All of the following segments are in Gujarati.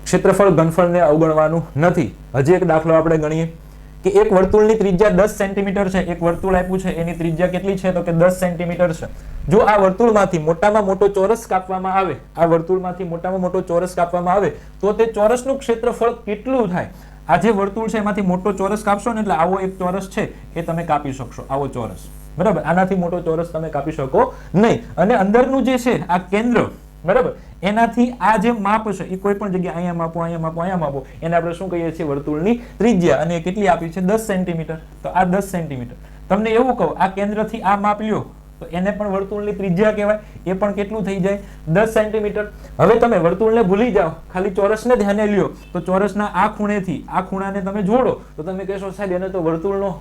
ક્ષેત્રફળ ઘનફળને અવગણવાનું નથી. હજી એક દાખલો આપણે ગણીએ કે એક વર્તુળની ત્રિજ્યા 10 સેન્ટીમીટર છે. એક વર્તુળ આપ્યું છે, એની ત્રિજ્યા કેટલી છે તો કે 10 સેન્ટીમીટર છે. જો આ વર્તુળમાંથી મોટામાં મોટો ચોરસ કાપવામાં આવે, આ વર્તુળમાંથી મોટામાં મોટો ચોરસ કાપવામાં આવે તો તે ચોરસનું ક્ષેત્રફળ કેટલું થાય? આ જે વર્તુળ છે એમાંથી મોટો ચોરસ કાપશો ને એટલે આવો એક ચોરસ છે એ તમે કાપી શકશો, આવો ચોરસ, બરાબર. આનાથી મોટો ચોરસ તમે કાપી શકો નહીં. અને અંદરનું જે છે આ કેન્દ્ર, બરાબર, એનાથી આ જે માપ છે એ કોઈ પણ જગ્યાએ અહીંયા માપો, અહીંયા માપો, અહીંયા માપો, એને આપણે શું કહીએ છીએ? વર્તુળની ત્રિજ્યા. અને કેટલી આપી છે? 10 સેન્ટીમીટર. તો આ 10 સેન્ટીમીટર. તમને એવું કહું, આ કેન્દ્રથી આ માપ લ્યો તો એને પણ વર્તુળની ત્રિજ્યા કહેવાય. એ પણ કેટલું થઈ જાય? 10 સેન્ટીમીટર. હવે તમે વર્તુળને ભૂલી જાઓ, ખાલી ચોરસને ધ્યાને લ્યો તો ચોરસના આ ખૂણેથી આ ખૂણાને તમે જોડો તો તમે કહેશો સાહેબ એને તો વર્તુળનો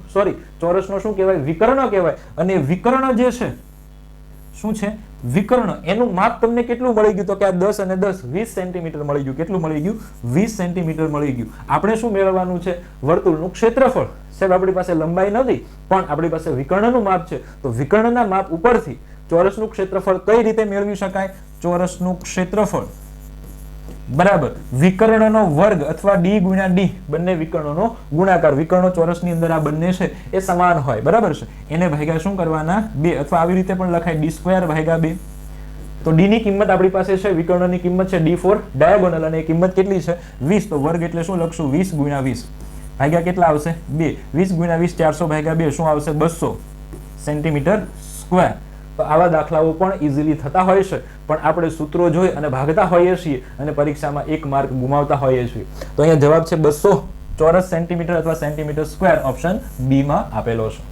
ચોરસનો શું કહેવાય? વિકર્ણ કહેવાય. અને વિકર્ણ જે છે શું છે? વિકર્ણ. એનું માપ તમને કેટલું મળી ગયું? તો કે આ 10 અને 10 20 સેન્ટીમીટર મળી ગયું. કેટલું મળી ગયું? 20 સેન્ટીમીટર મળી ગયું. આપણે શું મેળવવાનું છે? વર્તુળનું ક્ષેત્રફળ. સાહેબ આપણી પાસે લંબાઈ નથી પણ આપણી પાસે વિકર્ણનું માપ છે. તો વિકર્ણના માપ ઉપરથી ચોરસનું ક્ષેત્રફળ કઈ રીતે મેળવી શકાય? ચોરસનું ક્ષેત્રફળ બરાબર વિકર્ણનો વર્ગ અથવા d ગુણ્યા d, બંને વિકર્ણોનો ગુણાકાર. વિકર્ણો ચોરસની અંદર આ બંને છે એ સમાન હોય, બરાબર છે. એને ભાગ્યા શું કરવાના? 2. અથવા આવી રીતે પણ લખાય d² ભાગ્યા 2. તો d ની કિંમત આપણી પાસે છે, વિકર્ણની કિંમત છે d4 ડાયાગોનલ, અને એ કિંમત કેટલી છે? 20. તો વર્ગ એટલે શું લખશું? 20 ગુણ્યા 20 ભાગ્યા કેટલા આવશે? 2. 20 ગુણ્યા 20 400 ભાગ્યા 2 શું આવશે? 200 સેન્ટીમીટર સ્ક્વેર. તો આવા દાખલાઓ પણ ઈઝીલી થતા હોય છે, પણ આપણે સૂત્રો જોઈ અને ભાગતા હોઈએ છીએ અને પરીક્ષામાં 1 માર્ક ગુમાવતા હોઈએ છીએ. તો અહીંયા જવાબ છે 200 ચોરસ સેન્ટીમીટર અથવા સેન્ટીમીટર સ્ક્વેર. ઓપ્શન બી માં આપેલો છે.